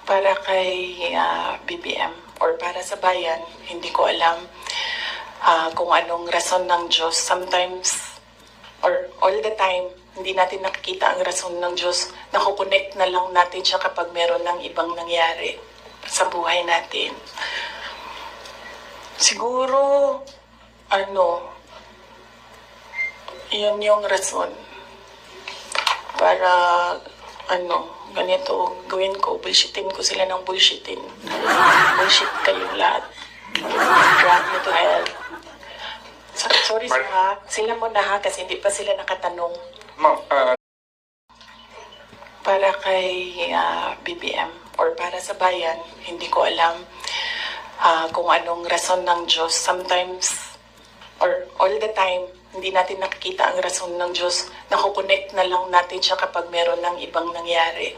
Para kay BBM or para sa bayan, hindi ko alam kung anong rason ng Diyos. Sometimes, or all the time, hindi natin nakikita ang rason ng Diyos. Nakukonect na lang natin siya kapag meron ng ibang nangyari sa buhay natin. Siguro, yun yung rason para ganito gawin ko, bullshitin ko sila ng bullshitin. Bullshit kayong lahat. Drag me to hell. Sorry sila muna ha, kasi hindi pa sila nakatanong. Ma'am, Para kay BBM or para sa bayan, hindi ko alam kung anong rason ng Diyos. Sometimes, or all the time, hindi natin nakikita ang rason ng Diyos. Nakukonect na lang natin siya kapag meron ng ibang nangyari